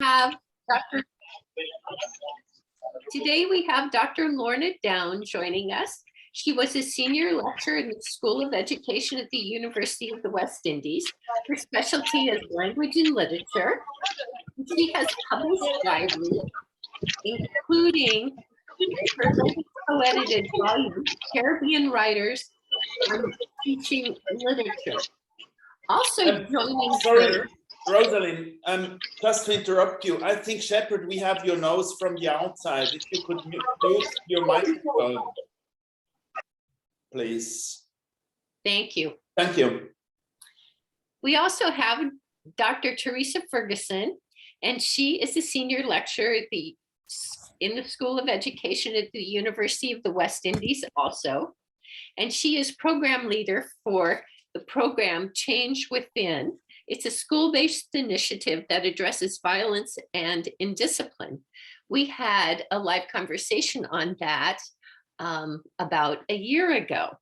have Dr. Today we have Dr. Lorna Down joining us. She was a senior lecturer in the School of Education at the University of the West Indies. Her specialty is language and literature. She has published widely, including her latest co-edited volume, Caribbean Writers on Teaching Literature. Also joining her. Rosalind, just to interrupt you, I think, Shepard, we have your nose from the outside. If you could mute your microphone, please. Thank you. Thank you. We also have Dr. Therese Ferguson, and she is a senior lecturer at in the School of Education at the University of the West Indies also. And she is program leader for the program Change Within. It's a school-based initiative that addresses violence and indiscipline. We had a live conversation on that about a year ago.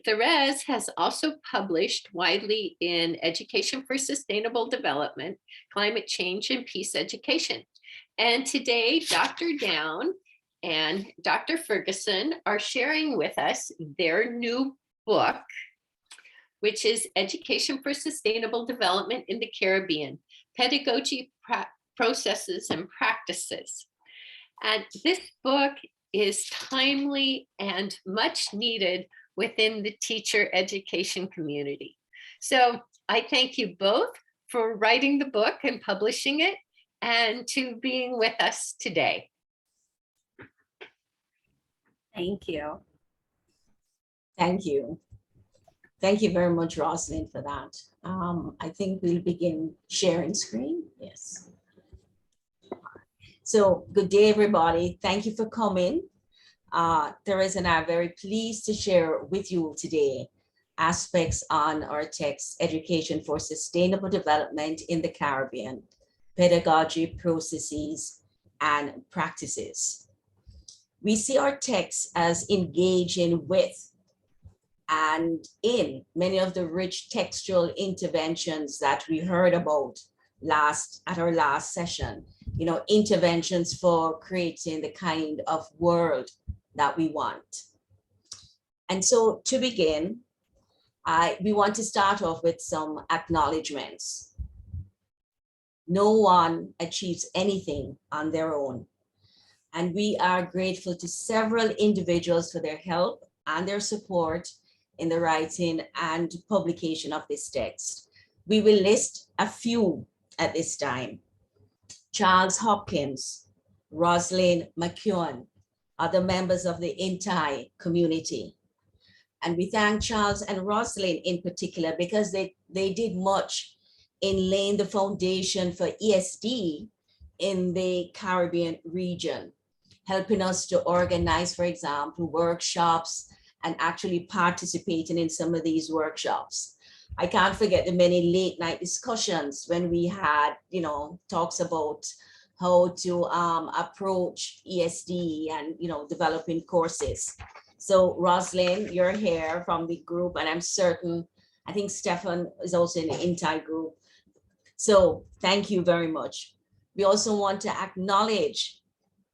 Therese has also published widely in Education for Sustainable Development, Climate Change and Peace Education. And today, Dr. Down and Dr. Ferguson are sharing with us their new book, which is Education for Sustainable Development in the Caribbean, Pedagogy, Processes and Practices. And this book is timely and much needed within the teacher education community. So I thank you both for writing the book and publishing it and to being with us today. Thank you. Thank you. Thank you very much, Rosalind, for that. I think we'll begin sharing screen. Yes. So good day, everybody. Thank you for coming. Therese and I are very pleased to share with you today aspects on our text, Education for Sustainable Development in the Caribbean, Pedagogy, Processes, and Practices. We see our text as engaging with and in many of the rich textual interventions that we heard about at our last session, interventions for creating the kind of world that we want. And so to begin, we want to start off with some acknowledgements. No one achieves anything on their own. And we are grateful to several individuals for their help and their support in the writing and publication of this text. We will list a few at this time. Charles Hopkins, Rosalind McEwen, other members of the INTI community. And we thank Charles and Rosalind in particular because they did much in laying the foundation for ESD in the Caribbean region, helping us to organize, for example, workshops and actually participating in some of these workshops. I can't forget the many late night discussions when we had, talks about how to approach ESD and, developing courses. So Rosalind, you're here from the group, and I'm certain, I think Stefan is also in the INTI group. So thank you very much. We also want to acknowledge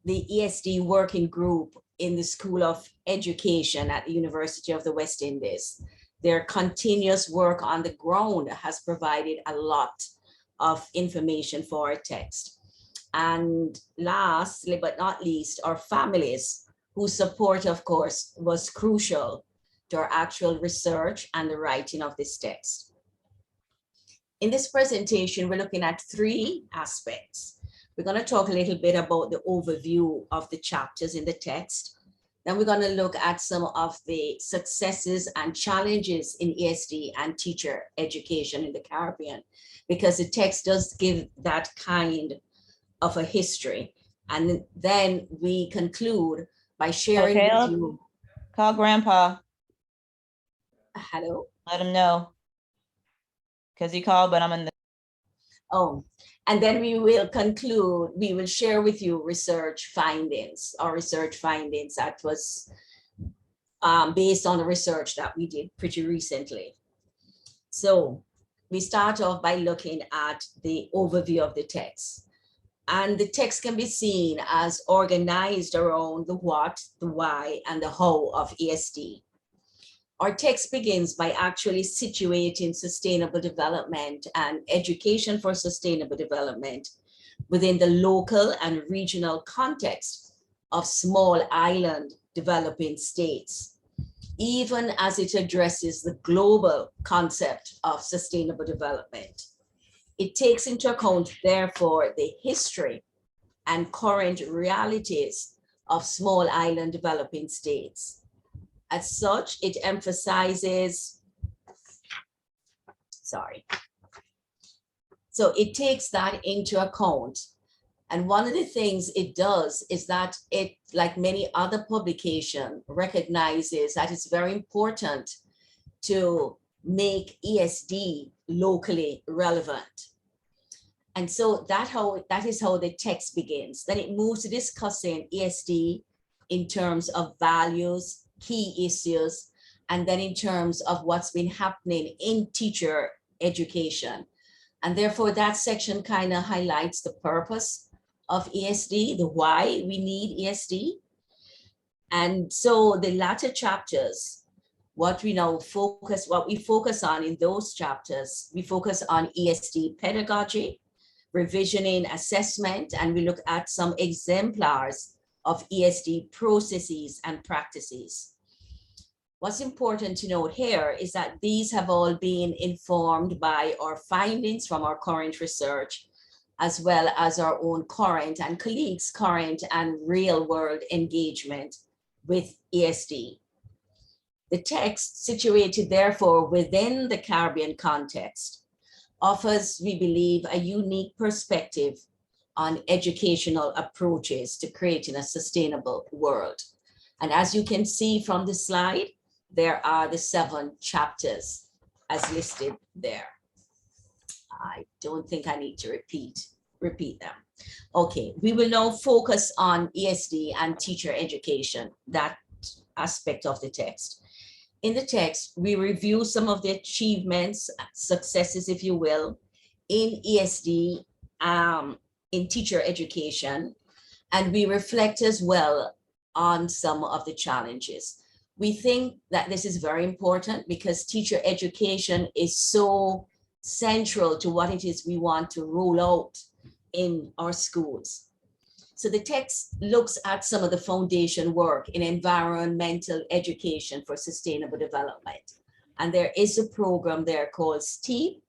the ESD working group in the School of Education at the University of the West Indies. Their continuous work on the ground has provided a lot of information for our text. And lastly, but not least, our families, whose support, of course, was crucial to our actual research and the writing of this text. In this presentation, we're looking at three aspects. We're going to talk a little bit about the overview of the chapters in the text. Then we're going to look at some of the successes and challenges in ESD and teacher education in the Caribbean, because the text does give that kind of a history. And then we conclude by sharing with you. Call Grandpa. Hello? Let him know. Because he called, but I'm in the. Oh, and then we will conclude, we will share with you research findings that was based on the research that we did pretty recently. So we start off by looking at the overview of the text. And the text can be seen as organized around the what, the why, and the how of ESD. Our text begins by actually situating sustainable development and education for sustainable development within the local and regional context of small island developing states, even as it addresses the global concept of sustainable development. It takes into account, therefore, the history and current realities of small island developing states. As such, it emphasizes, so it takes that into account. And one of the things it does is that it, like many other publications, recognizes that it's very important to make ESD locally relevant. And so that is how the text begins. Then it moves to discussing ESD in terms of values, key issues, and then in terms of what's been happening in teacher education. And therefore that section kind of highlights the purpose of ESD, the why we need ESD. And so the latter chapters, what we focus on in those chapters, we focus on ESD pedagogy, revisioning assessment, and we look at some exemplars of ESD processes and practices. What's important to note here is that these have all been informed by our findings from our current research, as well as our own current and colleagues' current and real world engagement with ESD. The text, situated therefore within the Caribbean context, offers, we believe, a unique perspective on educational approaches to creating a sustainable world. And as you can see from the slide, there are the 7 chapters as listed there. I don't think I need to repeat them. Okay, we will now focus on ESD and teacher education, that aspect of the text. In the text, we review some of the achievements, successes, if you will, in ESD, in teacher education, and we reflect as well on some of the challenges. We think that this is very important because teacher education is so central to what it is we want to roll out in our schools. So the text looks at some of the foundation work in environmental education for sustainable development. And there is a program there called STEEP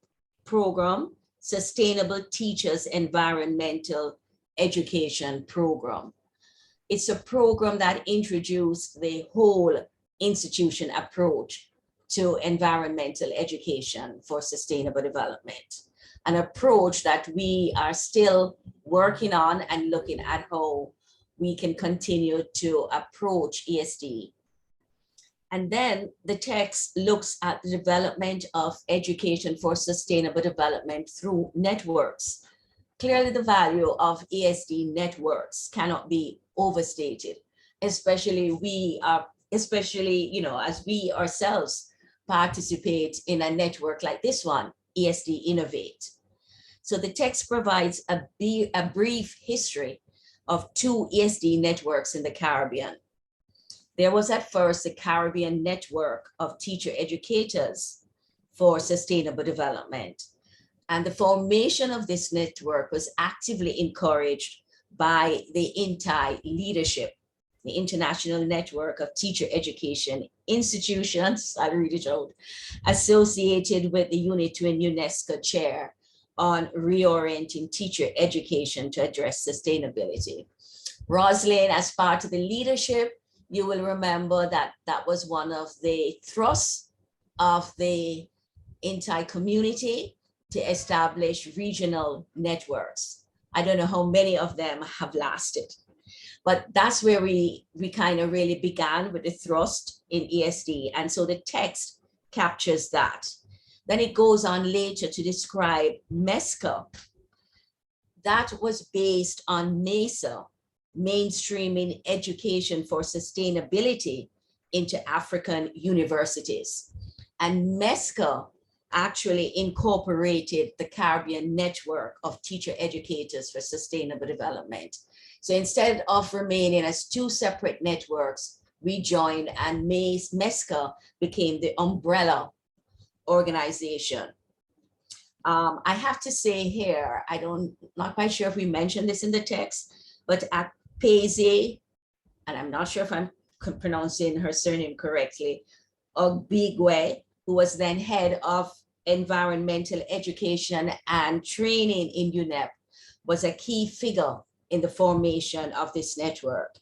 program, Sustainable Teachers Environmental Education Program. It's a program that introduced the whole institution approach to environmental education for sustainable development, an approach that we are still working on and looking at how we can continue to approach ESD. And then the text looks at the development of education for sustainable development through networks. Clearly, the value of ESD networks cannot be overstated, especially as we ourselves participate in a network like this one, ESD Innovate. So the text provides a brief history of 2 ESD networks in the Caribbean. There was at first the Caribbean Network of Teacher Educators for Sustainable Development. And the formation of this network was actively encouraged by the INTI leadership, the International Network of Teacher Education Institutions, I'll read it out, associated with the UNITU and UNESCO chair on reorienting teacher education to address sustainability. Rosalind, as part of the leadership, you will remember that that was one of the thrusts of the INTI community to establish regional networks. I don't know how many of them have lasted, but that's where we kind of really began with the thrust in ESD. And so the text captures that. Then it goes on later to describe MESCA. That was based on MESA, mainstreaming education for sustainability into African universities. And MESCA actually incorporated the Caribbean network of teacher educators for sustainable development. So instead of remaining as two separate networks, we joined, and MESCA became the umbrella organization. I have to say here, not quite sure if we mentioned this in the text, but at Pese, and I'm not sure if I'm pronouncing her surname correctly, Ogbigwe, who was then head of environmental education and training in UNEP, was a key figure in the formation of this network.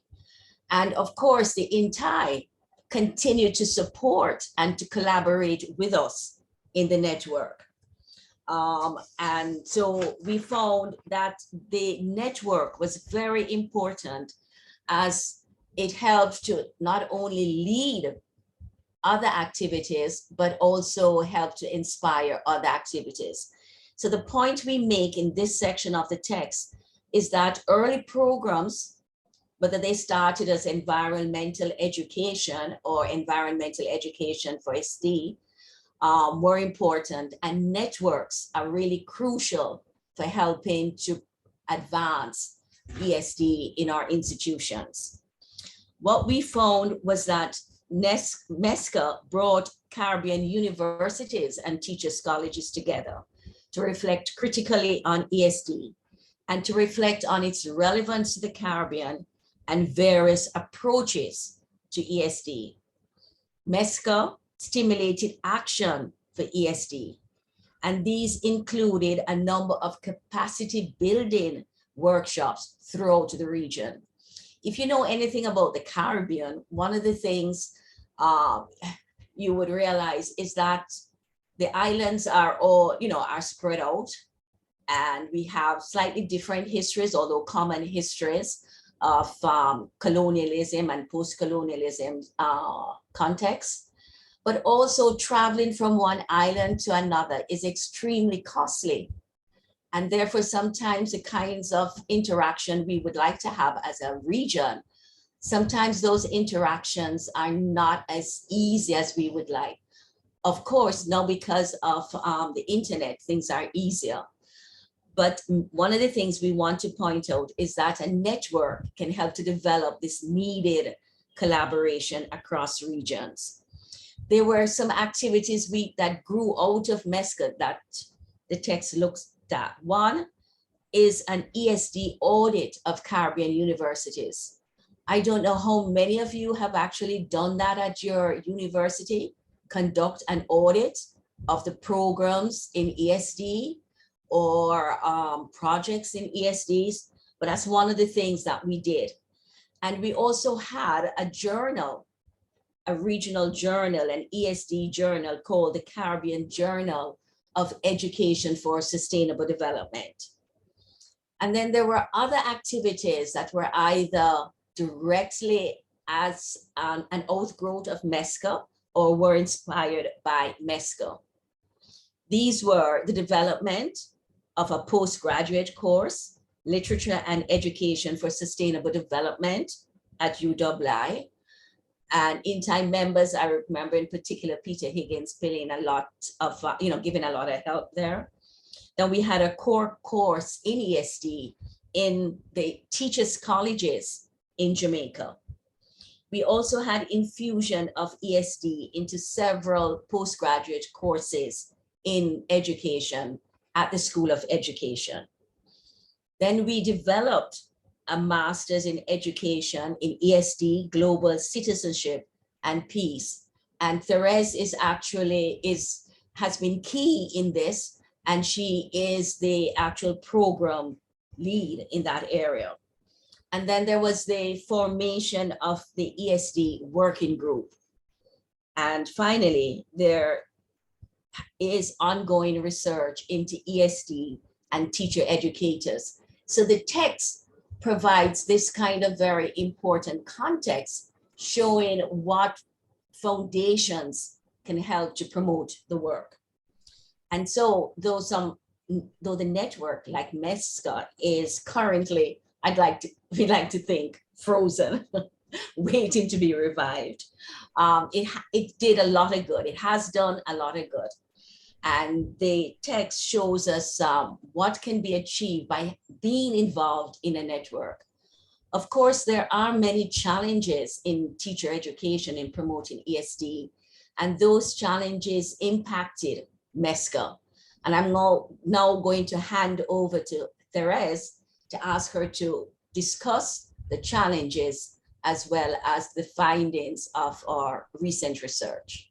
And of course, the INTI continued to support and to collaborate with us in the network. And so we found that the network was very important, as it helped to not only lead other activities, but also help to inspire other activities. So the point we make in this section of the text is that early programs, whether they started as environmental education or environmental education for SD, were important, and networks are really crucial for helping to advance ESD in our institutions. What we found was that MESCA brought Caribbean universities and teachers' colleges together to reflect critically on ESD and to reflect on its relevance to the Caribbean and various approaches to ESD. MESCA stimulated action for ESD, and these included a number of capacity building workshops throughout the region. If you know anything about the Caribbean, one of the things you would realize is that the islands are all, are spread out, and we have slightly different histories, although common histories of colonialism and post-colonialism context. But also traveling from one island to another is extremely costly. And therefore, sometimes the kinds of interaction we would like to have as a region, sometimes those interactions are not as easy as we would like. Of course, now because of the internet, things are easier. But one of the things we want to point out is that a network can help to develop this needed collaboration across regions. There were some activities that grew out of MESCA that the text looks at. One is an ESD audit of Caribbean universities. I don't know how many of you have actually done that at your university, conduct an audit of the programs in ESD or projects in ESDs, but that's one of the things that we did. And we also had a journal, a regional journal, an ESD journal called the Caribbean Journal of Education for Sustainable Development. And then there were other activities that were either directly as an outgrowth of MESCA or were inspired by MESCA. These were the development of a postgraduate course, Literature and Education for Sustainable Development at UWI. And in-time members, I remember in particular, Peter Higgins playing a lot of, giving a lot of help there. Then we had a core course in ESD in the teachers' colleges in Jamaica. We also had infusion of ESD into several postgraduate courses in education at the School of Education. Then we developed a master's in education in ESD, global citizenship and peace. And Therese has been key in this, and she is the actual program lead in that area. And then there was the formation of the ESD working group. And finally, there is ongoing research into ESD and teacher educators. So the text provides this kind of very important context, showing what foundations can help to promote the work. And so though the network like MESCA is currently, we like to think, frozen, waiting to be revived. It did a lot of good. It has done a lot of good. And the text shows us what can be achieved by being involved in a network. Of course, there are many challenges in teacher education in promoting ESD, and those challenges impacted MESCA. And I'm now going to hand over to Therese to ask her to discuss the challenges as well as the findings of our recent research.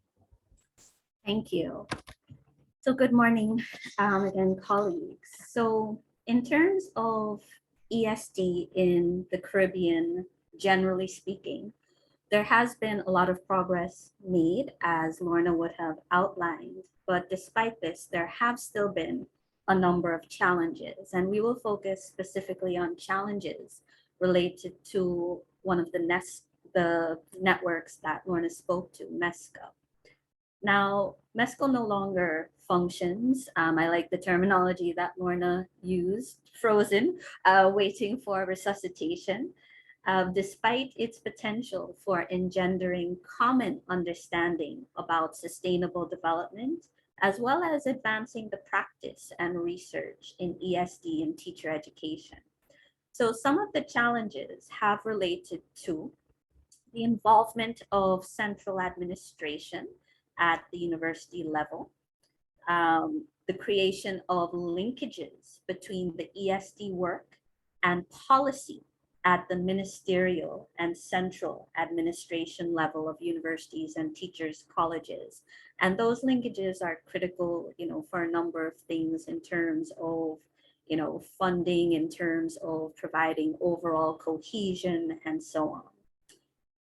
Thank you. So good morning again, colleagues. So in terms of ESD in the Caribbean, generally speaking, there has been a lot of progress made, as Lorna would have outlined. But despite this, there have still been a number of challenges, and we will focus specifically on challenges related to one of the networks that Lorna spoke to, MESCA. Now, MESCA no longer functions. I like the terminology that Lorna used, frozen, waiting for resuscitation. Despite its potential for engendering common understanding about sustainable development, as well as advancing the practice and research in ESD and teacher education. So some of the challenges have related to the involvement of central administration at the university level, the creation of linkages between the ESD work and policy at the ministerial and central administration level of universities and teachers' colleges. And those linkages are critical, for a number of things in terms of, funding, in terms of providing overall cohesion, and so on.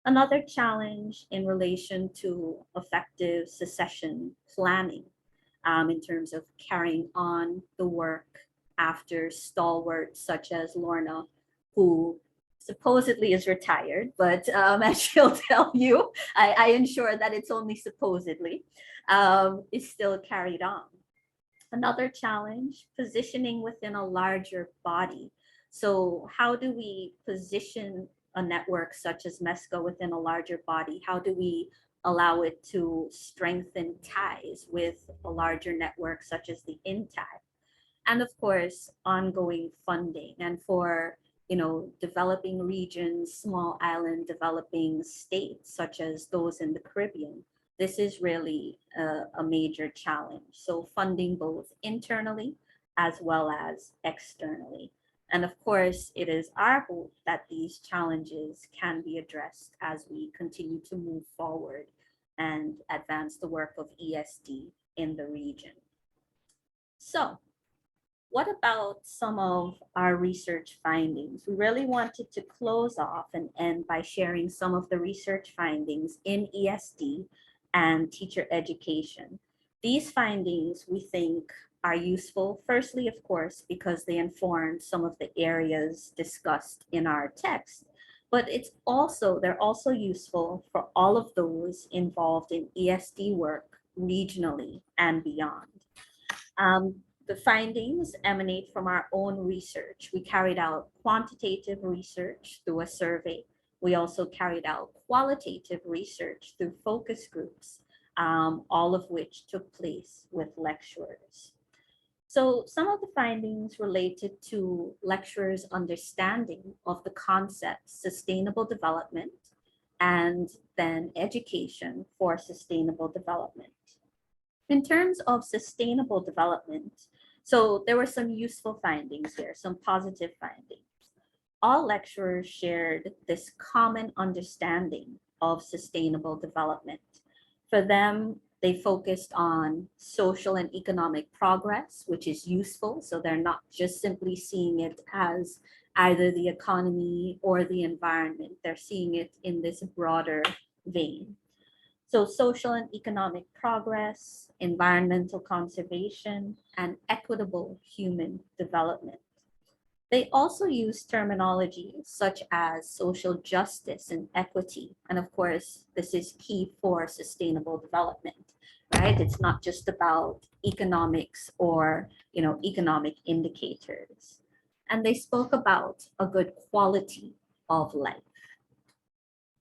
Another challenge in relation to effective succession planning in terms of carrying on the work after stalwarts such as Lorna, who supposedly is retired, but as she'll tell you, I ensure that it's only supposedly, is still carried on. Another challenge, positioning within a larger body. So how do we position a network such as MESCA within a larger body? How do we allow it to strengthen ties with a larger network such as the INTAG? And of course, ongoing funding. And for developing regions, small island developing states, such as those in the Caribbean, this is really a major challenge. So funding both internally as well as externally. And of course, it is our hope that these challenges can be addressed as we continue to move forward and advance the work of ESD in the region. So, what about some of our research findings? We really wanted to close off and end by sharing some of the research findings in ESD and teacher education. These findings, we think, are useful, firstly, of course, because they inform some of the areas discussed in our text, but they're also useful for all of those involved in ESD work regionally and beyond. The findings emanate from our own research. We carried out quantitative research through a survey. We also carried out qualitative research through focus groups, all of which took place with lecturers. So some of the findings related to lecturers' understanding of the concept sustainable development and then education for sustainable development. In terms of sustainable development, so there were some useful findings here, some positive findings. All lecturers shared this common understanding of sustainable development. For them, they focused on social and economic progress, which is useful. So they're not just simply seeing it as either the economy or the environment. They're seeing it in this broader vein. So social and economic progress, environmental conservation, and equitable human development. They also use terminology such as social justice and equity. And of course, this is key for sustainable development, right? It's not just about economics or, economic indicators. And they spoke about a good quality of life.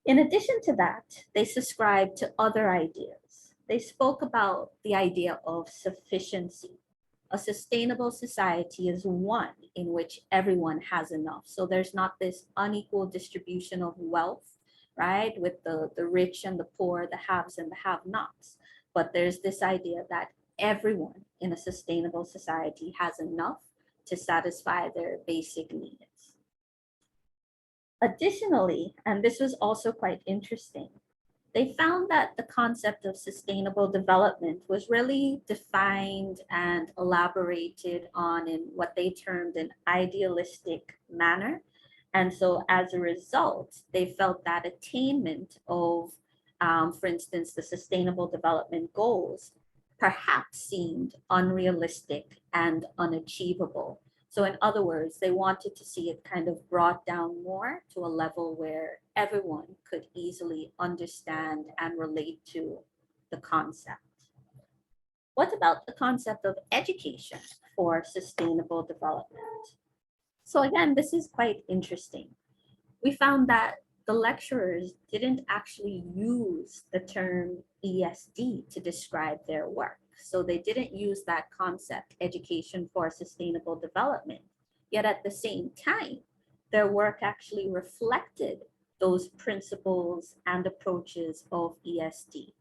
In addition to that, they subscribe to other ideas they spoke about the idea of sufficiency. A sustainable society is one in which everyone has enough. So there's not this unequal distribution of wealth, right? With the rich and the poor, the haves and the have-nots. But there's this idea that everyone in a sustainable society has enough to satisfy their basic needs. Additionally, and this was also quite interesting, they found that the concept of sustainable development was really defined and elaborated on in what they termed an idealistic manner. And so as a result, they felt that attainment of, for instance, the sustainable development goals perhaps seemed unrealistic and unachievable. So in other words, they wanted to see it kind of brought down more to a level where everyone could easily understand and relate to the concept. What about the concept of education for sustainable development? So again, this is quite interesting. We found that the lecturers didn't actually use the term ESD to describe their work. So they didn't use that concept, education for sustainable development. Yet at the same time, their work actually reflected those principles and approaches of ESD.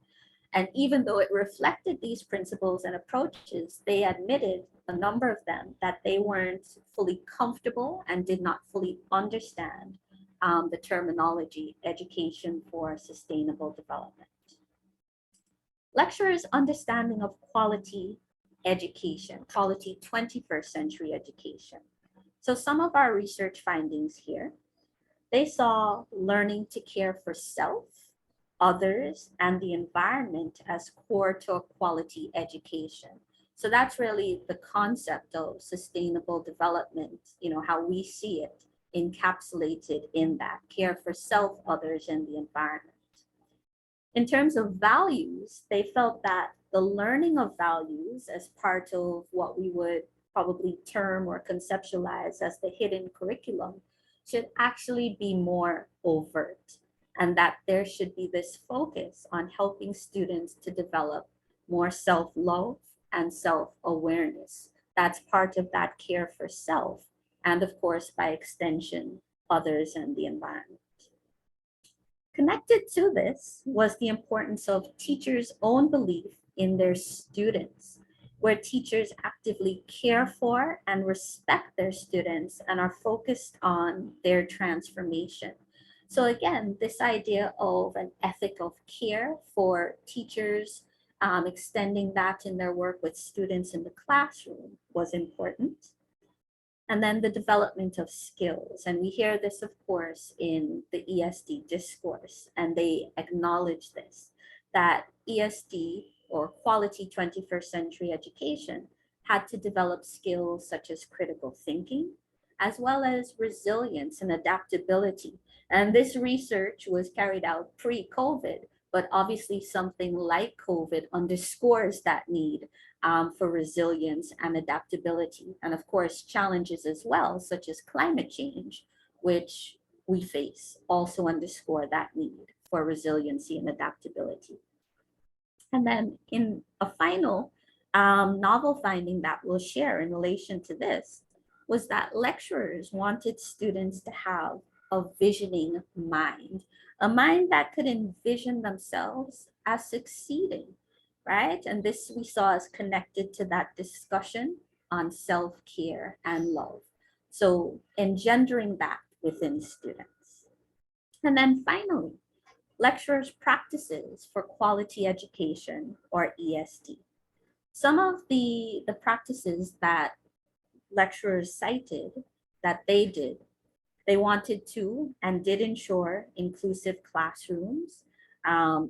And even though it reflected these principles and approaches, they admitted, a number of them, that they weren't fully comfortable and did not fully understand the terminology education for sustainable development. Lecturers' understanding of quality education, quality 21st century education. So some of our research findings here, they saw learning to care for self, others, and the environment as core to a quality education. So that's really the concept of sustainable development, how we see it encapsulated in that care for self, others, and the environment. In terms of values, they felt that the learning of values as part of what we would probably term or conceptualize as the hidden curriculum should actually be more overt, and that there should be this focus on helping students to develop more self-love and self-awareness. That's part of that care for self, and of course, by extension, others and the environment. Connected to this was the importance of teachers' own belief in their students, where teachers actively care for and respect their students and are focused on their transformation. So again, this idea of an ethic of care for teachers, extending that in their work with students in the classroom was important. And then the development of skills. And we hear this, of course, in the ESD discourse, and they acknowledge this, that ESD, or quality 21st century education, had to develop skills such as critical thinking, as well as resilience and adaptability. And this research was carried out pre-COVID, but obviously something like COVID underscores that need for resilience and adaptability. And of course, challenges as well, such as climate change, which we face, also underscore that need for resiliency and adaptability. And then in a final novel finding that we'll share in relation to this was that lecturers wanted students to have a visioning mind, a mind that could envision themselves as succeeding, right? And this we saw as connected to that discussion on self-care and love. So engendering that within students. And then finally, lecturers' practices for quality education, or ESD. Some of the practices that lecturers cited that they did, they wanted to and did ensure inclusive classrooms,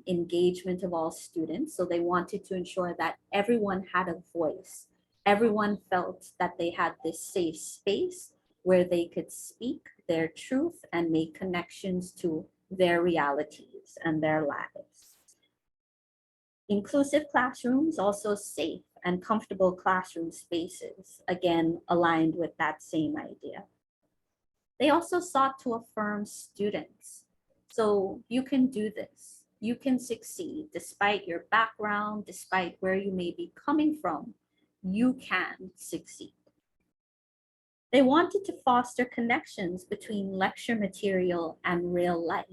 engagement of all students. So they wanted to ensure that everyone had a voice. Everyone felt that they had this safe space where they could speak their truth and make connections to their realities and their lives. Inclusive classrooms, also safe and comfortable classroom spaces, again, aligned with that same idea. They also sought to affirm students. So you can do this. you can succeed despite your background, despite where you may be coming from, you can succeed. They wanted to foster connections between lecture material and real life.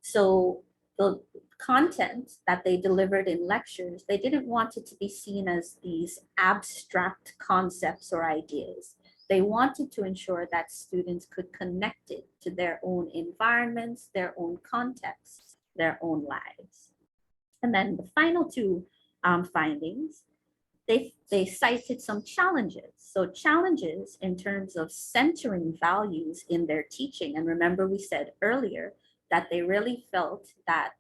So the content that they delivered in lectures, they didn't want it to be seen as these abstract concepts or ideas. They wanted to ensure that students could connect it to their own environments, their own contexts, their own lives. And then the final two findings, they cited some challenges. So challenges in terms of centering values in their teaching. And remember, we said earlier that they really felt that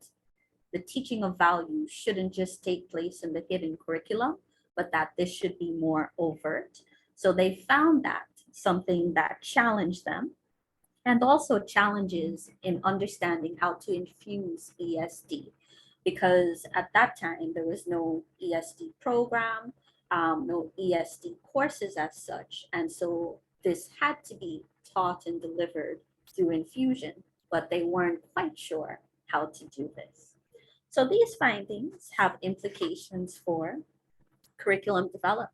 the teaching of values shouldn't just take place in the hidden curriculum, but that this should be more overt. So they found that something that challenged them, and also challenges in understanding how to infuse ESD, because at that time there was no ESD program, no ESD courses as such. And so this had to be taught and delivered through infusion, but they weren't quite sure how to do this. So these findings have implications for curriculum development.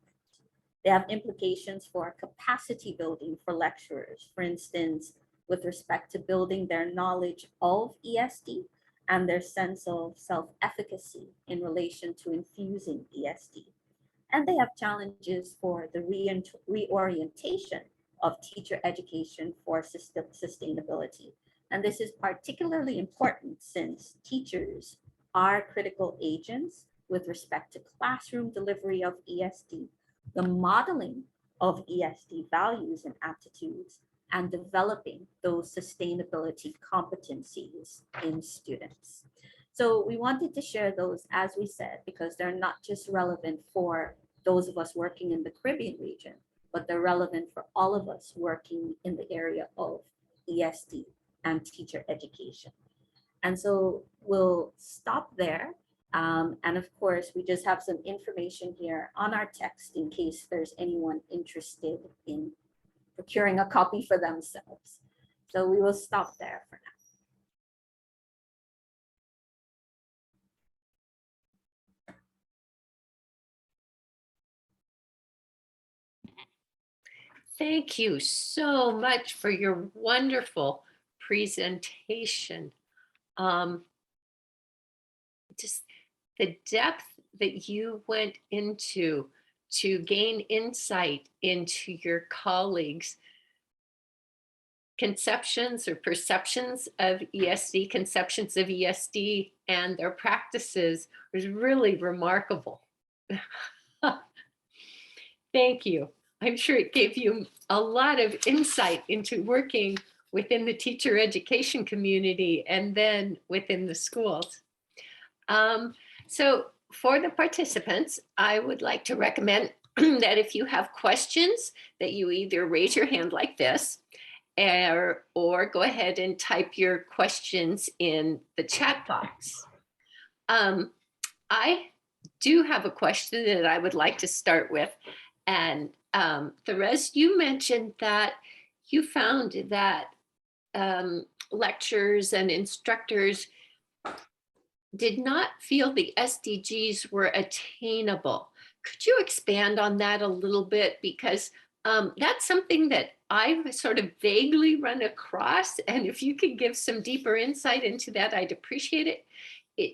They have implications for capacity building for lecturers, for instance, with respect to building their knowledge of ESD and their sense of self-efficacy in relation to infusing ESD. And they have challenges for the reorientation of teacher education for sustainability. And this is particularly important since teachers are critical agents with respect to classroom delivery of ESD, the modeling of ESD values and attitudes, and developing those sustainability competencies in students. So we wanted to share those, as we said, because they're not just relevant for those of us working in the Caribbean region, but they're relevant for all of us working in the area of ESD and teacher education. And so we'll stop there. And of course, we just have some information here on our text in case there's anyone interested in procuring a copy for themselves. So we will stop there for now. Thank you so much for your wonderful presentation. Just the depth that you went into to gain insight into your colleagues' conceptions or perceptions of ESD, conceptions of ESD, and their practices was really remarkable. Thank you. I'm sure it gave you a lot of insight into working within the teacher education community and then within the schools. So for the participants, I would like to recommend that if you have questions, that you either raise your hand like this or go ahead and type your questions in the chat box. I do have a question that I would like to start with. And Therese, you mentioned that you found that lecturers and instructors did not feel the SDGs were attainable. Could you expand on that a little bit? Because that's something that I've sort of vaguely run across. And if you could give some deeper insight into that, I'd appreciate it.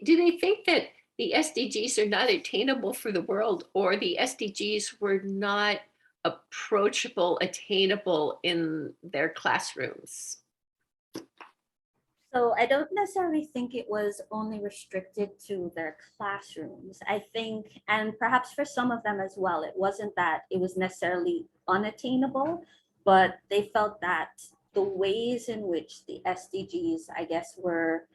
Do they think that the SDGs are not attainable for the world, or the SDGs were not approachable, attainable in their classrooms? So I don't necessarily think it was only restricted to their classrooms. I think, and perhaps for some of them as well, it wasn't that it was necessarily unattainable, but they felt that the ways in which the SDGs, I guess, were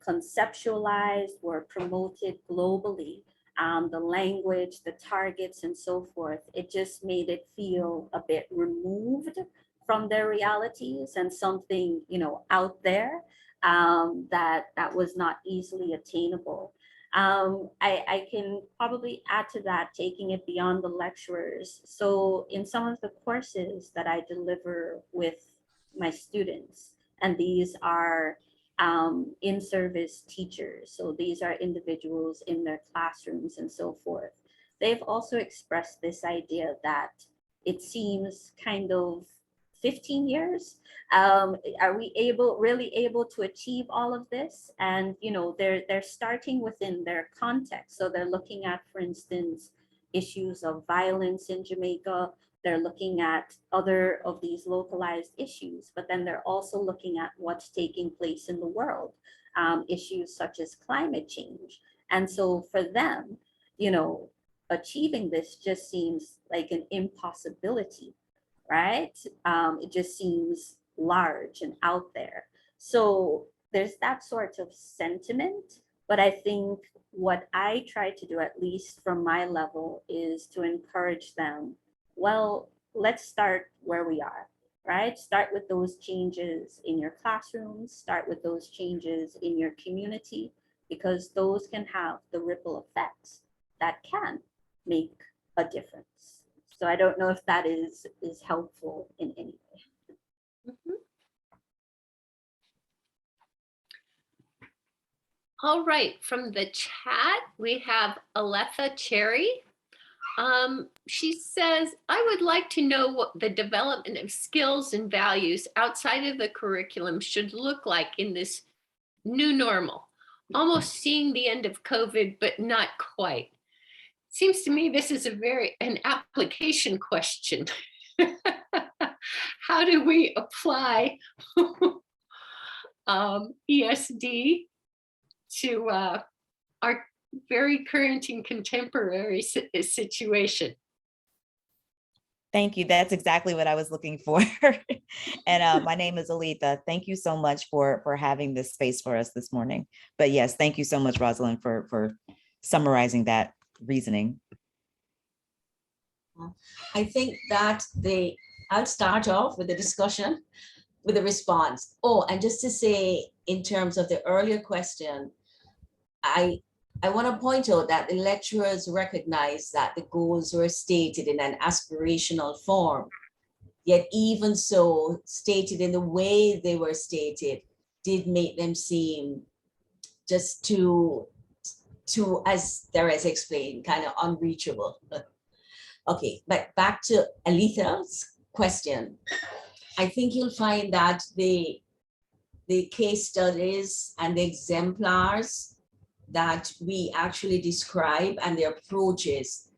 conceptualized, were promoted globally, the language, the targets, and so forth, it just made it feel a bit removed from their realities and something, you know, out there that was not easily attainable. I can probably add to that, taking it beyond the lecturers. So in some of the courses that I deliver with my students, and these are in-service teachers. So these are individuals in their classrooms and so forth. They've also expressed this idea that it seems kind of 15 years. Are we really able to achieve all of this? And they're starting within their context. So they're looking at, for instance, issues of violence in Jamaica. They're looking at other of these localized issues, but then they're also looking at what's taking place in the world, issues such as climate change. And so for them, achieving this just seems like an impossibility, right? It just seems large and out there. So there's that sort of sentiment, but I think what I try to do, at least from my level, is to encourage them, well, let's start where we are, right? Start with those changes in your classrooms, start with those changes in your community, because those can have the ripple effects that can make a difference. So I don't know if that is helpful in any way. Mhm. All right, from the chat, we have Aletha Cherry. She says, I would like to know what the development of skills and values outside of the curriculum should look like in this new normal. Almost seeing the end of COVID, but not quite. Seems to me this is an application question. How do we apply ESD to our very current and contemporary situation? Thank you. That's exactly what I was looking for. And my name is Aletha. Thank you so much for having this space for us this morning. But yes, thank you so much, Rosalind, for summarizing that reasoning. I think that I'll start off with the discussion with a response. Oh, and just to say, in terms of the earlier question, I want to point out that the lecturers recognized that the goals were stated in an aspirational form, yet even so, stated in the way they were stated did make them seem just too, as Therese explained, kind of unreachable. Okay, but back to Aletha's question. I think you'll find that the case studies and the exemplars that we actually describe and the approaches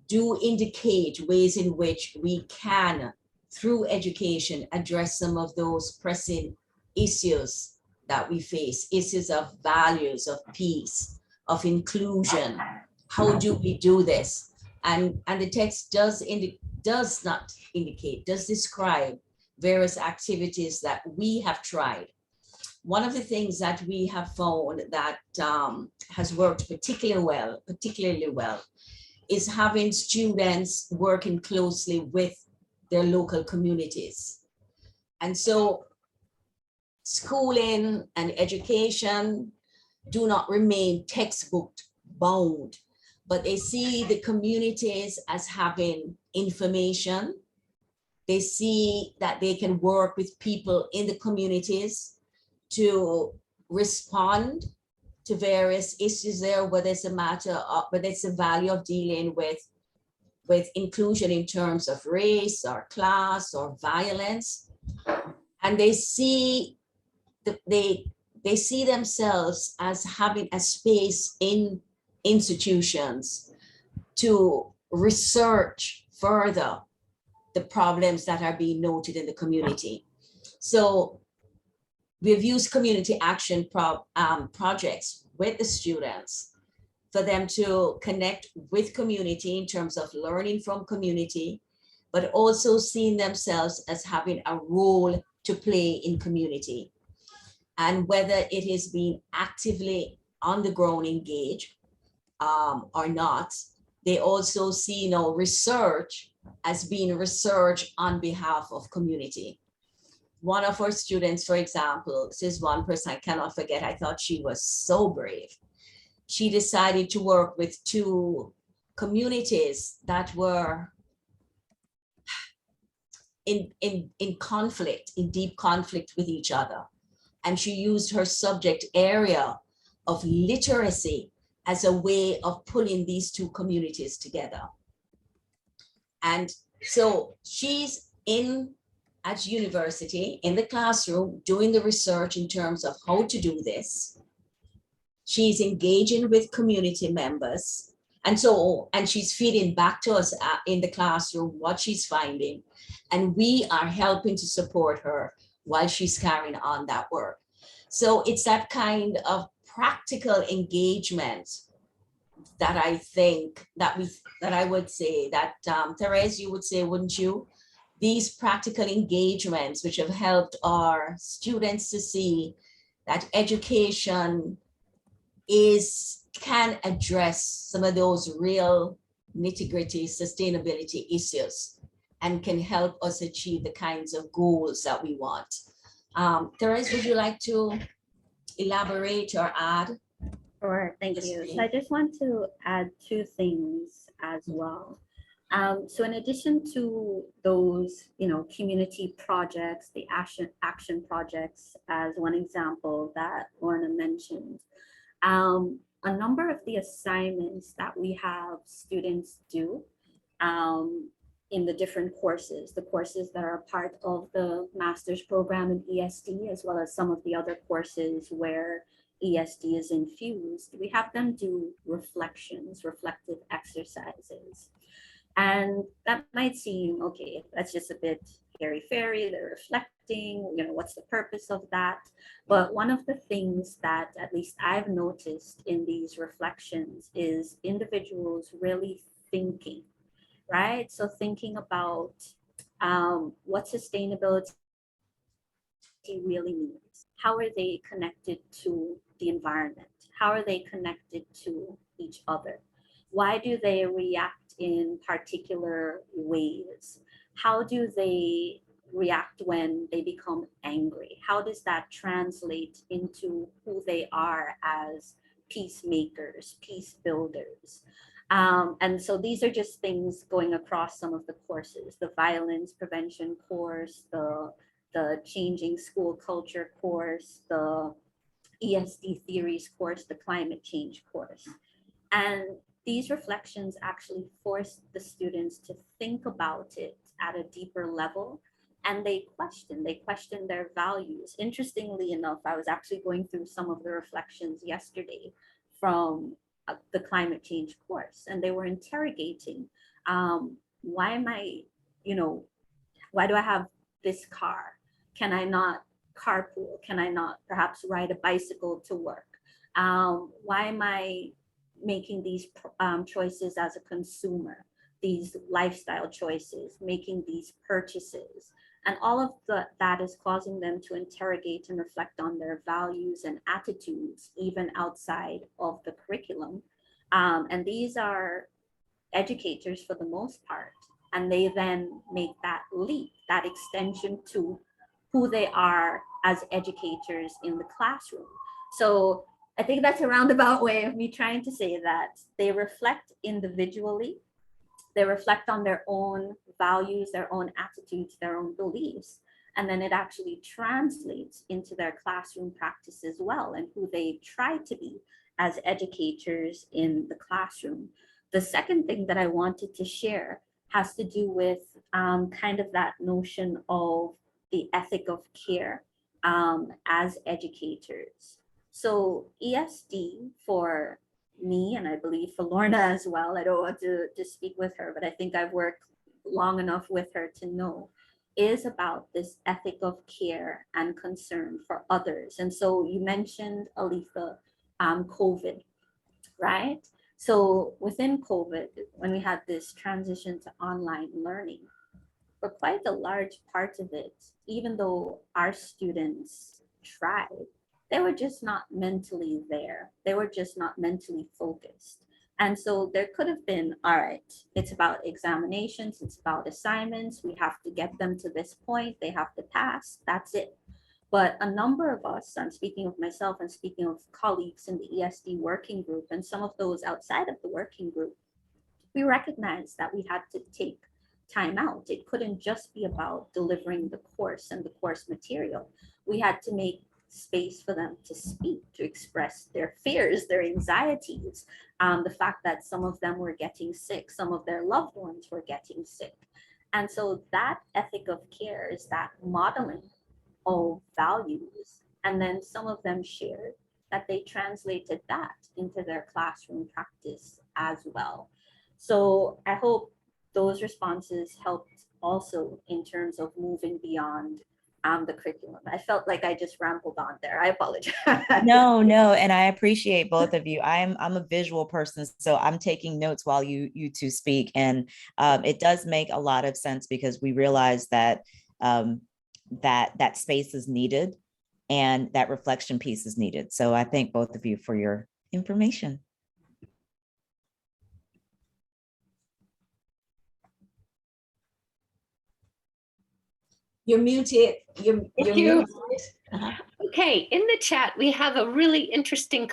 do indicate ways in which we can, through education, address some of those pressing issues that we face, issues of values, of peace, of inclusion. How do we do this? And the text does describe various activities that we have tried. One of the things that we have found that has worked particularly well is having students working closely with their local communities. And so schooling and education do not remain textbook bound, but they see the communities as having information. They see that they can work with people in the communities to respond to various issues there, whether it's a matter of, whether it's a value of dealing with inclusion in terms of race or class or violence. And they see they see themselves as having a space in institutions to research further the problems that are being noted in the community. So we've used community action projects with the students for them to connect with community in terms of learning from community, but also seeing themselves as having a role to play in community. And whether it is being actively on the ground engaged or not, they also see research as being research on behalf of community. One of our students, for example, this is one person I cannot forget. I thought she was so brave. She decided to work with two communities that were in conflict, in deep conflict with each other. and she used her subject area of literacy as a way of pulling these two communities together. And so she's at university, in the classroom, doing the research in terms of how to do this. She's engaging with community members. And she's feeding back to us in the classroom what she's finding. And we are helping to support her while she's carrying on that work. So it's that kind of practical engagement that I think that I would say that Therese, you would say, wouldn't you? These practical engagements which have helped our students to see that education can address some of those real nitty-gritty sustainability issues and can help us achieve the kinds of goals that we want. Therese, would you like to elaborate or add? Sure, thank you. So I just want to add two things as well. So in addition to those, community projects, the action projects as one example that Lorna mentioned, a number of the assignments that we have students do in the different courses, the courses that are part of the master's program in ESD, as well as some of the other courses where ESD is infused, we have them do reflective exercises. And that might seem, okay, that's just a bit airy-fairy, they're reflecting, what's the purpose of that? But one of the things that at least I've noticed in these reflections is individuals really thinking, right? So thinking about what sustainability really means. How are they connected to the environment? How are they connected to each other? Why do they react in particular ways? How do they react when they become angry? How does that translate into who they are as peacemakers, peace builders? And so these are just things going across some of the courses, the violence prevention course, the changing school culture course, the ESD theories course, the climate change course. And these reflections actually force the students to think about it at a deeper level. And they question their values. Interestingly enough, I was actually going through some of the reflections yesterday from the climate change course, and they were interrogating, why am I, why do I have this car? Can I not carpool? Can I not perhaps ride a bicycle to work? Why am I making these choices as a consumer, these lifestyle choices, making these purchases? And all of that is causing them to interrogate and reflect on their values and attitudes, even outside of the curriculum. And these are educators for the most part. And they then make that leap, that extension to who they are as educators in the classroom. So I think that's a roundabout way of me trying to say that they reflect individually, they reflect on their own values, their own attitudes, their own beliefs, and then it actually translates into their classroom practice as well and who they try to be as educators in the classroom. The second thing that I wanted to share has to do with kind of that notion of the ethic of care as educators. So ESD for me, and I believe for Lorna as well, I don't want to speak with her, but I think I've worked long enough with her to know, is about this ethic of care and concern for others. And so you mentioned, Aletha, COVID, right? So within COVID, when we had this transition to online learning, for quite a large part of it, even though our students tried, they were just not mentally there. They were just not mentally focused. And so there could have been, all right, it's about examinations, it's about assignments, we have to get them to this point, they have to pass, that's it. But a number of us, I'm speaking of myself and speaking of colleagues in the ESD working group and some of those outside of the working group, we recognized that we had to take time out. It couldn't just be about delivering the course and the course material. We had to make space for them to speak, to express their fears, their anxieties, the fact that some of them were getting sick, some of their loved ones were getting sick. And so that ethic of care is that modeling of values. And then some of them shared that they translated that into their classroom practice as well. So I hope those responses helped also in terms of moving beyond the curriculum. I felt like I just rambled on there. I apologize. No, and I appreciate both of you. I'm a visual person, so I'm taking notes while you two speak, and it does make a lot of sense because we realize that that space is needed and that reflection piece is needed. So I thank both of you for your information. You're muted. You're Thank you. muted. Okay, in the chat, we have a really interesting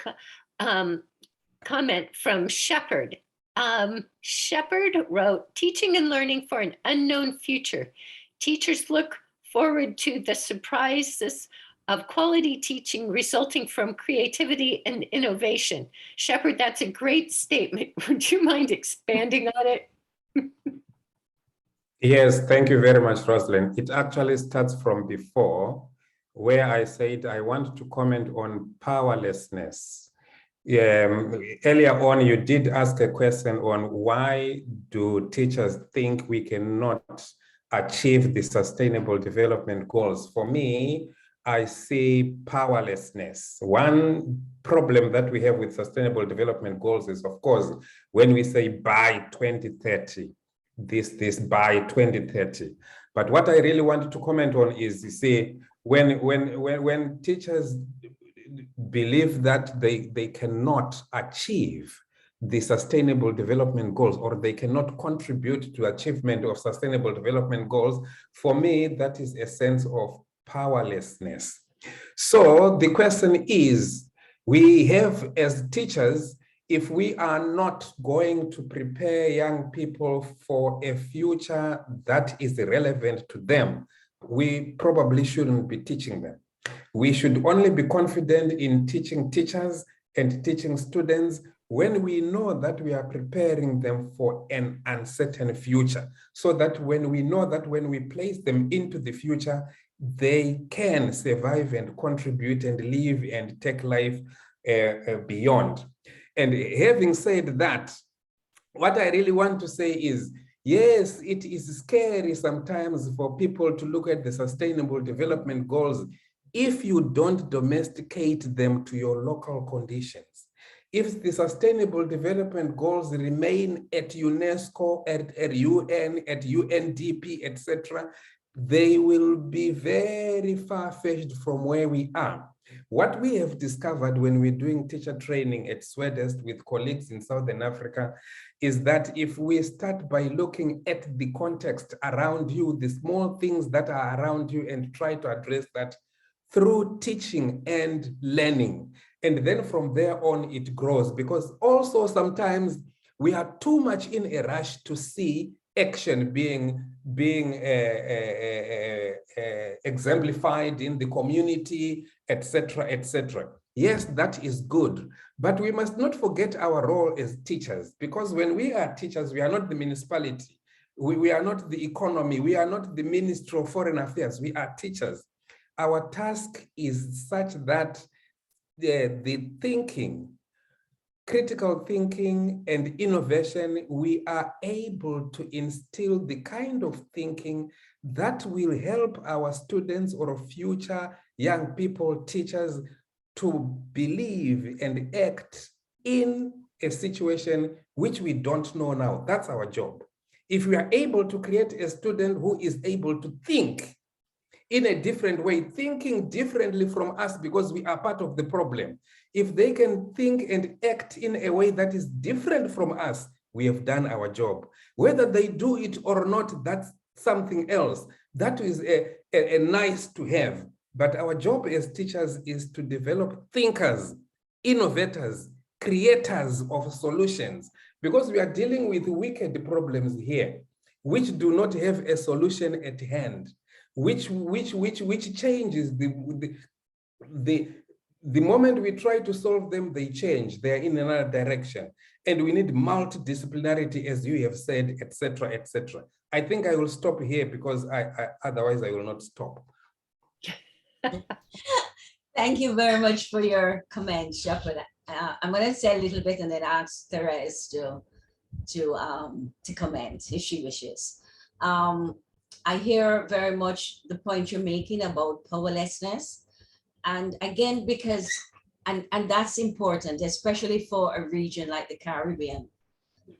comment from Shepherd. Shepherd wrote, teaching and learning for an unknown future. Teachers look forward to the surprises of quality teaching resulting from creativity and innovation. Shepherd, that's a great statement. Would you mind expanding on it? Yes, thank you very much, Rosalind. It actually starts from before, where I said I want to comment on powerlessness. Earlier on, you did ask a question on why do teachers think we cannot achieve the Sustainable Development Goals. For me, I see powerlessness. One problem that we have with Sustainable Development Goals is, of course, when we say by 2030, this by 2030. But what I really wanted to comment on is, you see, when teachers believe that they cannot achieve the Sustainable Development Goals, or they cannot contribute to achievement of Sustainable Development Goals, for me, that is a sense of powerlessness. So the question is, we have as teachers, if we are not going to prepare young people for a future that is relevant to them, we probably shouldn't be teaching them. We should only be confident in teaching teachers and teaching students when we know that we are preparing them for an uncertain future, so that when we know that when we place them into the future, they can survive and contribute and live and take life beyond. And having said that, what I really want to say is, yes, it is scary sometimes for people to look at the Sustainable Development Goals if you don't domesticate them to your local conditions. If the Sustainable Development Goals remain at UNESCO, at UN, at UNDP, etc., they will be very far-fetched from where we are. What we have discovered when we're doing teacher training at Swedest with colleagues in Southern Africa is that if we start by looking at the context around you, the small things that are around you, and try to address that through teaching and learning, and then from there on it grows, because also sometimes we are too much in a rush to see action being exemplified in the community, etc., etc. Yes, that is good, but we must not forget our role as teachers, because when we are teachers, we are not the municipality, we are not the economy, we are not the Ministry of Foreign Affairs, we are teachers. Our task is such that the thinking, critical thinking and innovation, we are able to instill the kind of thinking that will help our students or future young people, teachers, to believe and act in a situation which we don't know now. That's our job. If we are able to create a student who is able to think in a different way, thinking differently from us because we are part of the problem, if they can think and act in a way that is different from us, we have done our job. Whether they do it or not, that's something else. That is a nice to have. But our job as teachers is to develop thinkers, innovators, creators of solutions, because we are dealing with wicked problems here, which do not have a solution at hand, which changes the moment we try to solve them, they change. They are in another direction. And we need multidisciplinarity, as you have said, etc., etc. I think I will stop here because otherwise I will not stop. Thank you very much for your comment, Shepherd. I'm going to say a little bit and then ask Therese to comment if she wishes. I hear very much the point you're making about powerlessness. And again, because, and that's important, especially for a region like the Caribbean.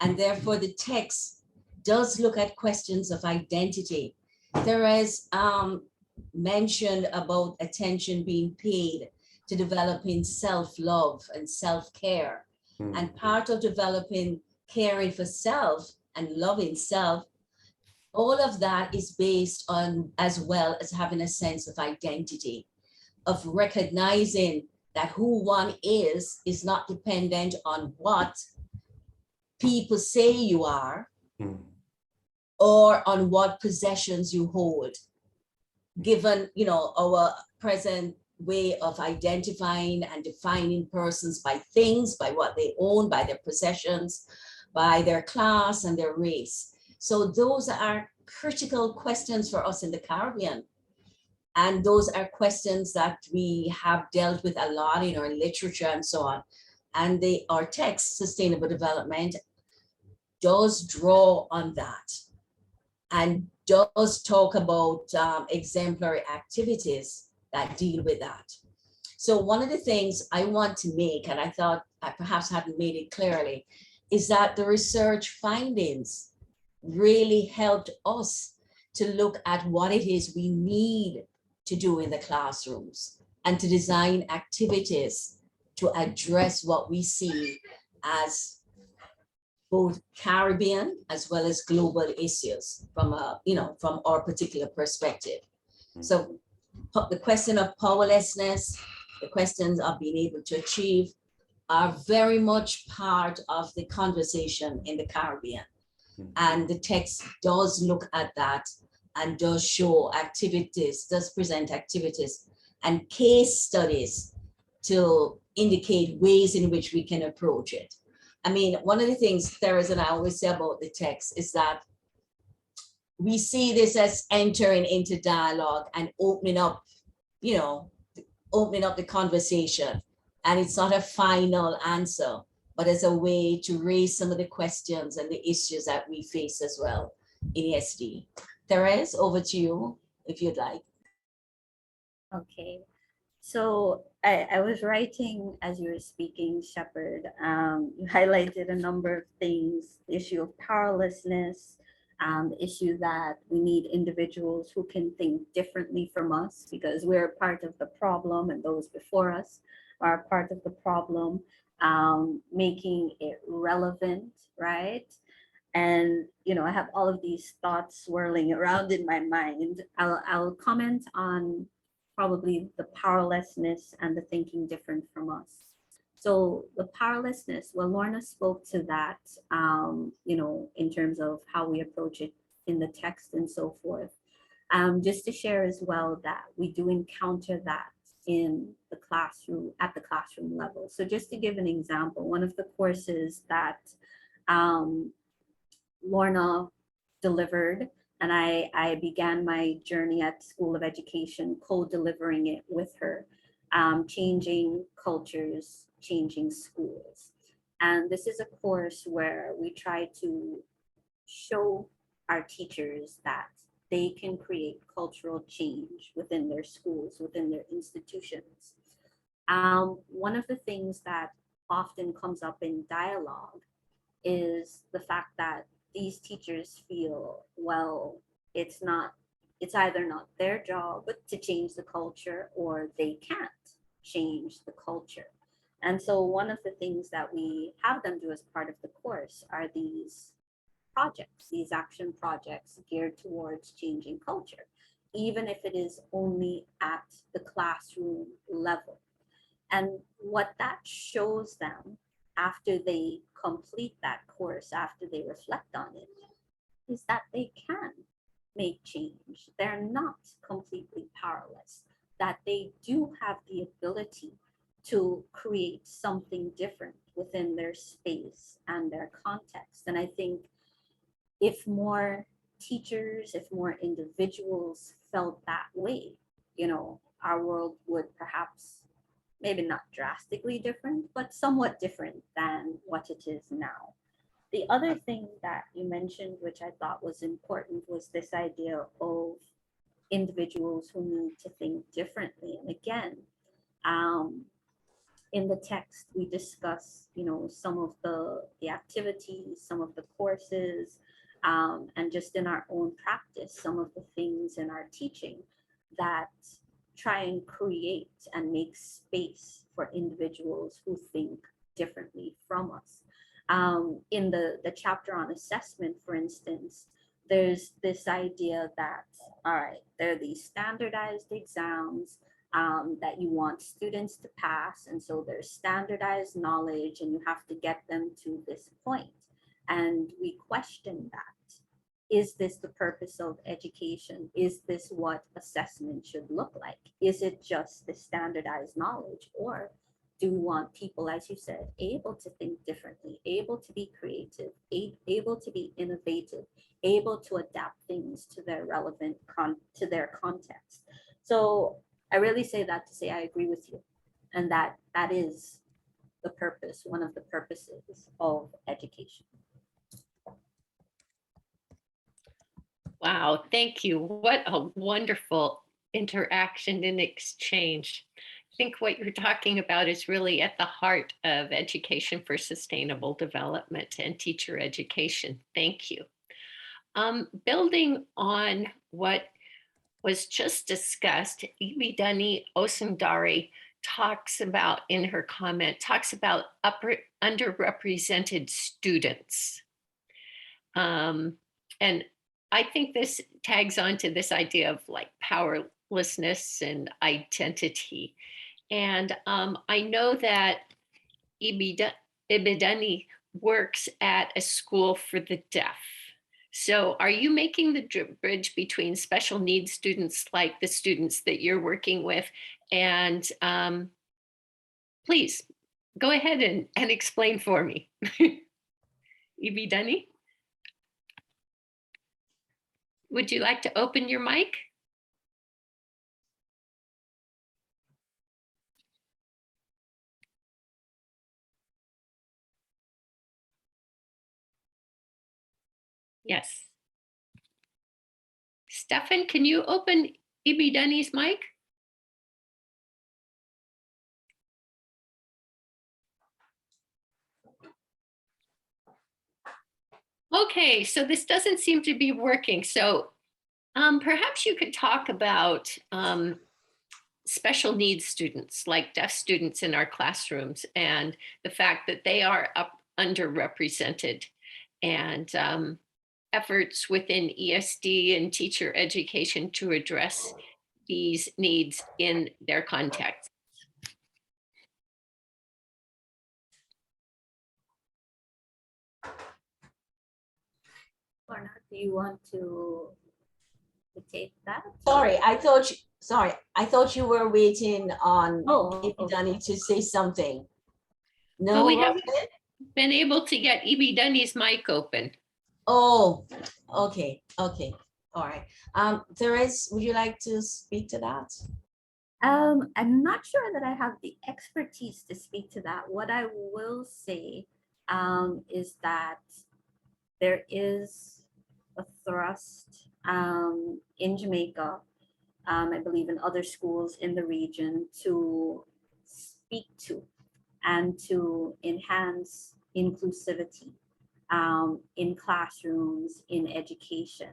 And therefore the text does look at questions of identity. Therese mentioned about attention being paid to developing self-love and self-care. And part of developing caring for self and loving self, all of that is based on, as well as having a sense of identity, of recognizing that who one is not dependent on what people say you are or on what possessions you hold. Given, you know, our present way of identifying and defining persons by things, by what they own, by their possessions, by their class and their race. So those are critical questions for us in the Caribbean. And those are questions that we have dealt with a lot in our literature and so on. And our text, Sustainable Development, does draw on that and does talk about exemplary activities that deal with that. So one of the things I want to make, and I thought I perhaps hadn't made it clearly, is that the research findings really helped us to look at what it is we need to do in the classrooms and to design activities to address what we see as both Caribbean as well as global issues from from our particular perspective. So the question of powerlessness, the questions of being able to achieve are very much part of the conversation in the Caribbean. And the text does look at that and does show activities, does present activities and case studies to indicate ways in which we can approach it. I mean, one of the things Therese and I always say about the text is that we see this as entering into dialogue and opening up, opening up the conversation. And it's not a final answer, but as a way to raise some of the questions and the issues that we face as well in ESD. Therese, over to you, if you'd like. Okay. So I was writing as you were speaking, Shepherd. You highlighted a number of things, the issue of powerlessness, the issue that we need individuals who can think differently from us because we're part of the problem and those before us are part of the problem, making it relevant, right? And, I have all of these thoughts swirling around in my mind. I'll comment on probably the powerlessness and the thinking different from us. So the powerlessness, well, Lorna spoke to that, in terms of how we approach it in the text and so forth. Just to share as well that we do encounter that in the classroom, at the classroom level. So just to give an example, one of the courses that Lorna delivered, and I began my journey at School of Education co-delivering it with her, changing cultures, changing schools. And this is a course where we try to show our teachers that they can create cultural change within their schools, within their institutions. One of the things that often comes up in dialogue is the fact that these teachers feel, well, it's either not their job to change the culture or they can't change the culture. And so one of the things that we have them do as part of the course are these projects, these action projects geared towards changing culture, even if it is only at the classroom level. And what that shows them after they complete that course, after they reflect on it, is that they can make change. They're not completely powerless. that they do have the ability to create something different within their space and their context. And I think if more teachers, if more individuals felt that way, you know, our world would perhaps, maybe not drastically different, but somewhat different than what it is now. The other thing that you mentioned, which I thought was important, was this idea of individuals who need to think differently. And again, in the text, we discuss, you know, some of the activities, some of the courses, and just in our own practice, some of the things in our teaching that try and create and make space for individuals who think differently from us. In the chapter on assessment, for instance, there's this idea that, all right, there are these standardized exams that you want students to pass. And so there's standardized knowledge and you have to get them to this point. And we question that. Is this the purpose of education? Is this what assessment should look like? Is it just the standardized knowledge? Or do we want people, as you said, able to think differently, able to be creative, able to be innovative, able to adapt things to their relevant to their context? So I really say that to say I agree with you, and that is the purpose, one of the purposes of education. Wow, thank you. What a wonderful interaction and exchange. I think what you're talking about is really at the heart of education for sustainable development and teacher education. Thank you. Building on what was just discussed, Ibidani Osundari talks about, in her comment, talks about underrepresented students. And I think this tags on to this idea of like powerlessness and identity. And I know that Ibidani works at a school for the deaf. So are you making the bridge between special needs students like the students that you're working with? And please go ahead and explain for me. Ibidani, would you like to open your mic? Yes. Stefan, can you open Ibidani's mic? Okay, so this doesn't seem to be working. So perhaps you could talk about special needs students, like deaf students in our classrooms, and the fact that they are underrepresented, and efforts within ESD and teacher education to address these needs in their context. Lorna, do you want to take that? Sorry, I thought you were waiting on Ibidani to say something. No, well, we haven't been able to get Ibidani's mic open. Oh, okay, all right. Therese, would you like to speak to that? I'm not sure that I have the expertise to speak to that. What I will say is that there is a thrust in Jamaica, I believe in other schools in the region, to speak to and to enhance inclusivity in classrooms, in education.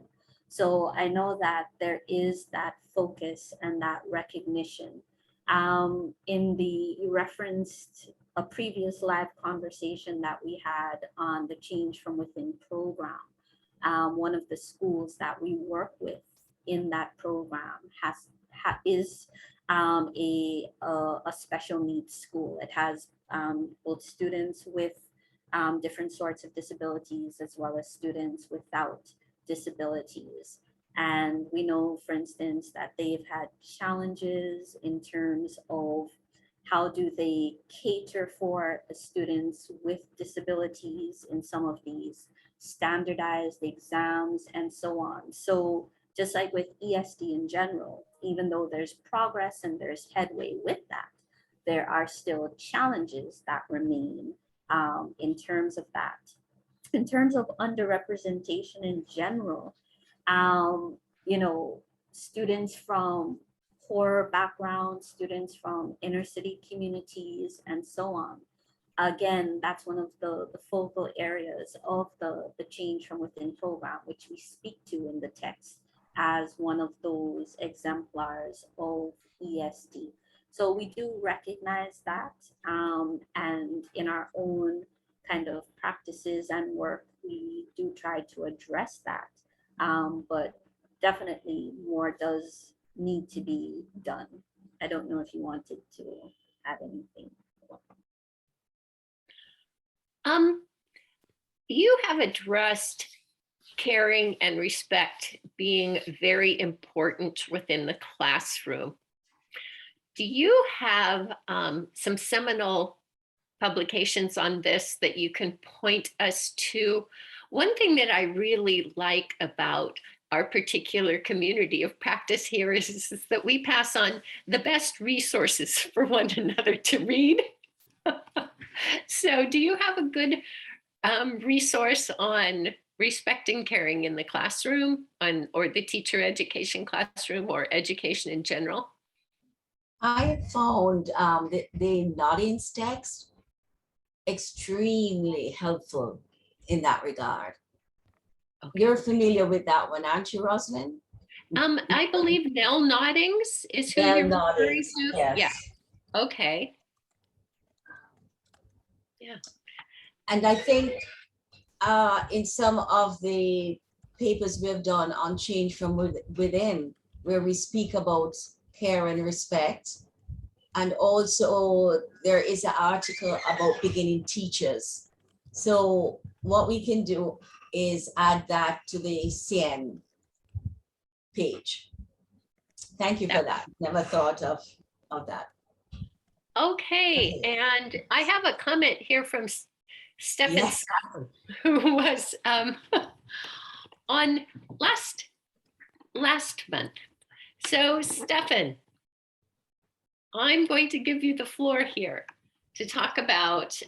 So I know that there is that focus and that recognition. You referenced a previous live conversation that we had on the Change from Within program. One of the schools that we work with in that program is a special needs school. It has both students with different sorts of disabilities as well as students without disabilities. And we know, for instance, that they've had challenges in terms of how do they cater for students with disabilities in some of these standardized exams and so on. So just like with ESD in general, even though there's progress and there's headway with that, there are still challenges that remain in terms of that. In terms of underrepresentation in general, you know, students from poor backgrounds, students from inner city communities, and so on. Again, that's one of the focal areas of the change from within program, which we speak to in the text as one of those exemplars of ESD. So we do recognize that, and in our own kind of practices and work, we do try to address that. But definitely more does need to be done. I don't know if you wanted to add anything. You have addressed caring and respect being very important within the classroom. Do you have some seminal publications on this that you can point us to? One thing that I really like about our particular community of practice here is that we pass on the best resources for one another to read. So do you have a good resource on respect and caring in the classroom or the teacher education classroom or education in general? I found the Noddings text extremely helpful in that regard. Okay. You're familiar with that one, aren't you, Rosalind? I believe Nell Noddings is who Nell you're referring Noddings, to. yes. Yeah. Okay. Yeah. And I think in some of the papers we've done on change from within, where we speak about care and respect, and also there is an article about beginning teachers. So what we can do is add that to the CN page. Thank you for that. Never thought of that. Okay, and I have a comment here from Stefan Yes. Scott, who was on last month. So Stefan, I'm going to give you the floor here to talk about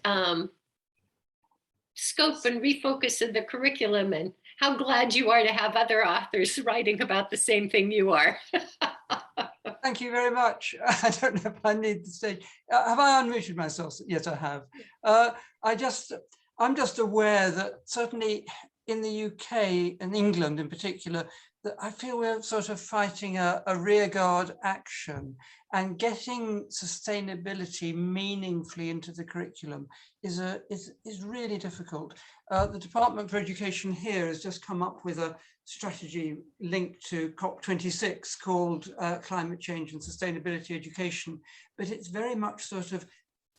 scope and refocus of the curriculum and how glad you are to have other authors writing about the same thing you are. Thank you very much. I don't know if I need the stage. Have I unmuted myself? Yes, I have. I'm just aware that certainly in the UK and England in particular, that I feel we're sort of fighting a rearguard action, and getting sustainability meaningfully into the curriculum is really difficult. The Department for Education here has just come up with a strategy linked to COP26 called Climate Change and Sustainability Education, but it's very much sort of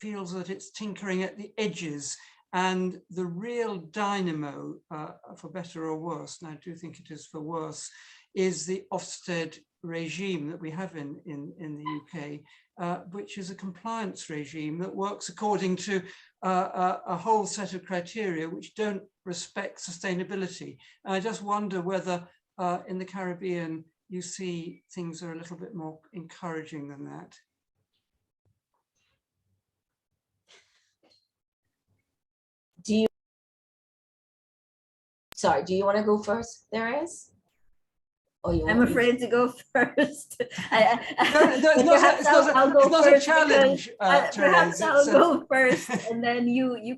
feels that it's tinkering at the edges, and the real dynamo, for better or worse, and I do think it is for worse, is the Ofsted regime that we have in the UK, which is a compliance regime that works according to a whole set of criteria which don't respect sustainability. And I just wonder whether in the Caribbean you see things are a little bit more encouraging than that. Do you want to go first, Therese? Oh, I'm afraid to go first. It's not a challenge. Perhaps I'll go first, and then you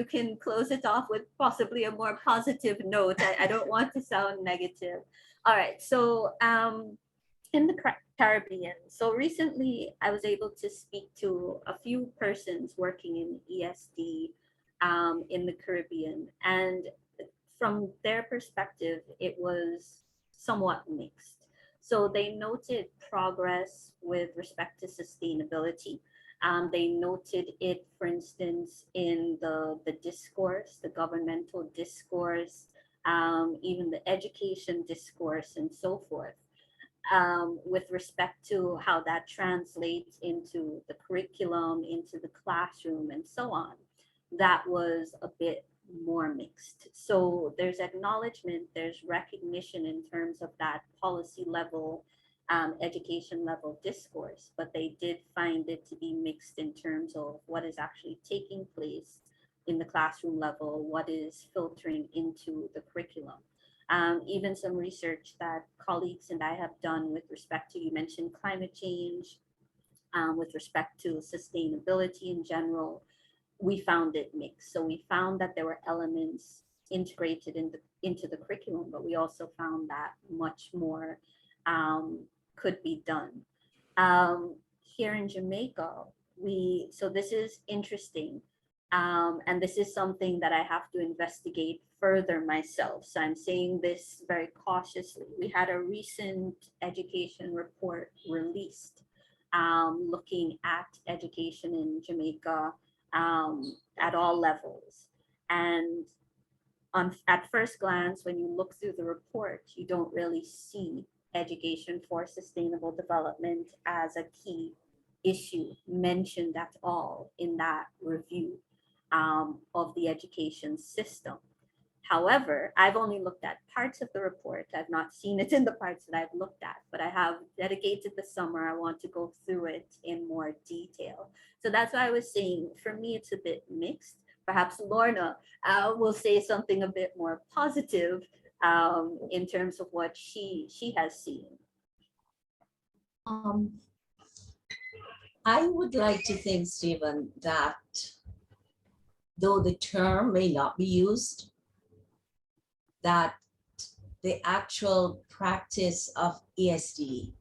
can close it off with possibly a more positive note. I don't want to sound negative. All right. So in the Caribbean, so recently I was able to speak to a few persons working in ESD in the Caribbean, and from their perspective, it was somewhat mixed. So they noted progress with respect to sustainability. They noted it, for instance, in the discourse, the governmental discourse, even the education discourse and so forth, with respect to how that translates into the curriculum, into the classroom, and so on, that was a bit more mixed. So there's acknowledgement, there's recognition in terms of that policy level, education level discourse, but they did find it to be mixed in terms of what is actually taking place in the classroom level, what is filtering into the curriculum. Even some research that colleagues and I have done with respect to, you mentioned climate change, with respect to sustainability in general, we found it mixed. So we found that there were elements integrated into the curriculum, but we also found that much more could be done. Here in Jamaica, so this is interesting. And this is something that I have to investigate further myself. So I'm saying this very cautiously. We had a recent education report released looking at education in Jamaica at all levels. And at first glance, when you look through the report, you don't really see education for sustainable development as a key issue mentioned at all in that review of the education system. However, I've only looked at parts of the report. I've not seen it in the parts that I've looked at, but I have dedicated the summer. I want to go through it in more detail. So that's why I was saying, for me, it's a bit mixed. Perhaps Lorna will say something a bit more positive in terms of what she has seen. I would like to think, Stephen, that though the term may not be used, that the actual practice of ESD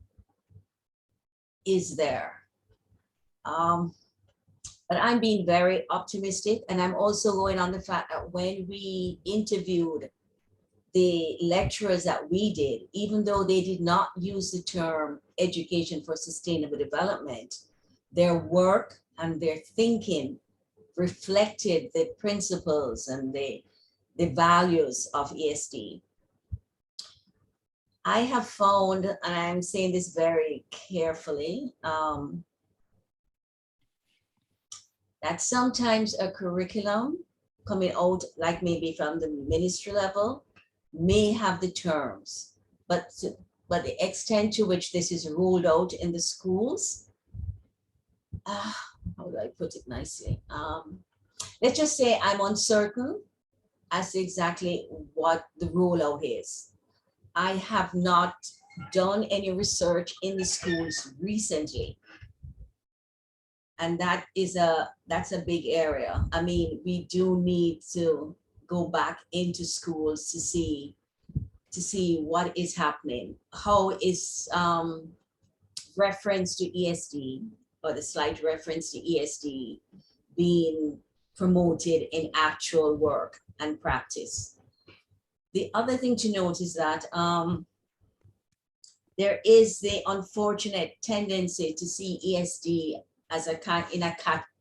is there. But I'm being very optimistic, and I'm also going on the fact that when we interviewed the lecturers that we did, even though they did not use the term education for sustainable development, their work and their thinking reflected the principles and the values of ESD. I have found, and I'm saying this very carefully, that sometimes a curriculum coming out, like maybe from the ministry level, may have the terms, but the extent to which this is rolled out in the schools, how do I put it nicely? Let's just say I'm uncertain as to exactly what the rollout is. I have not done any research in the schools recently. And that's a big area. I mean, we do need to go back into schools to see what is happening. How is reference to ESD, or the slight reference to ESD, being promoted in actual work and practice? The other thing to note is that there is the unfortunate tendency to see ESD as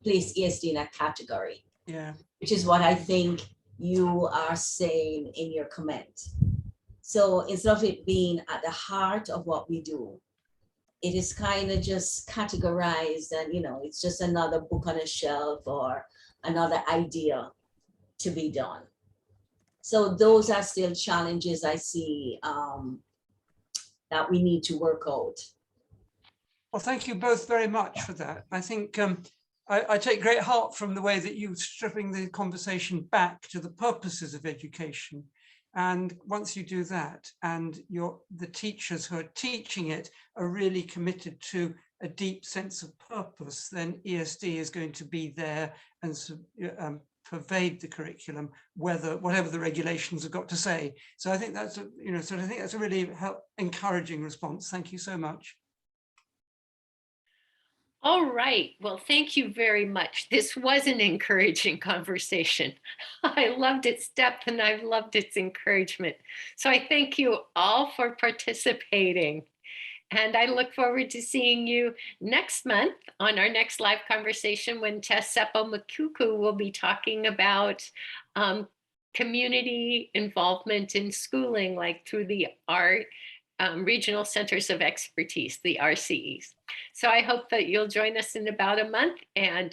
place ESD in a category. Yeah. Which is what I think you are saying in your comment. So instead of it being at the heart of what we do, it is kind of just categorized, and it's just another book on a shelf or another idea to be done. So those are still challenges I see that we need to work out. Well, thank you both very much for that. I think I take great heart from the way that you're stripping the conversation back to the purposes of education. And once you do that, and the teachers who are teaching it are really committed to a deep sense of purpose, then ESD is going to be there and pervade the curriculum, whatever the regulations have got to say. So I think that's a really encouraging response. Thank you so much. All right. Well, thank you very much. This was an encouraging conversation. I loved its depth and I've loved its encouragement. So I thank you all for participating. And I look forward to seeing you next month on our next live conversation when Chesepo Makuku will be talking about community involvement in schooling, like through the art regional centers of expertise, the RCEs. So I hope that you'll join us in about a month. And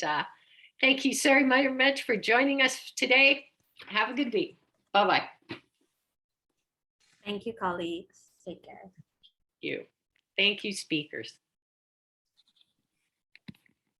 thank you so much for joining us today. Have a good week. Bye-bye. Thank you, colleagues. Take care. Thank you, speakers.